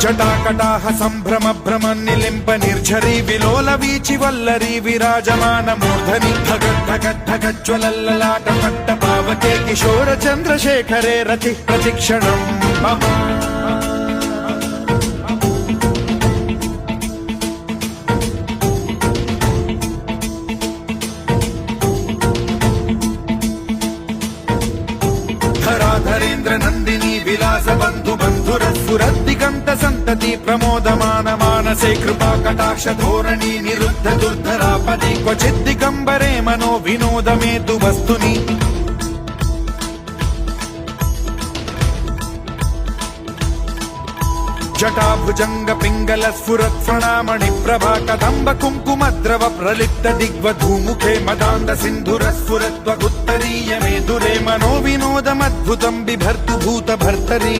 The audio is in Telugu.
జటాకటాహ సంభ్రమ భ్రమ నిలింప నిర్ఝరీ విలోల వీచి వల్లరీ విరాజమాన మూర్ధని ధగద్ధగద్ధగజ్వలల్లలాట పట్ట పావకే కిశోర చంద్రశేఖరే రతి ప్రతిక్షణం మమ ధరాధరేంద్ర నందిని విలాస బంధు బంధురస్ఫురద్దిగంత సంతతి ప్రమోదమాన మానసే కృపా కటాక్ష ధోరణి నిరుద్ధ దుర్ధరాపది క్వచిద్దిగంబరే మనో వినోదమేతు వస్తుని జటాభుజంగ పింగళ స్ఫురత్ ప్రణామణి ప్రభా కదంబ కుంకుమద్రవ ప్రలిప్త దిగ్వధూముఖే మదాంద సింధుర స్ఫురత్వగుత్తరీయ మేధురే మనో వినోదమద్భుతం బిభర్తు భూత భర్తరి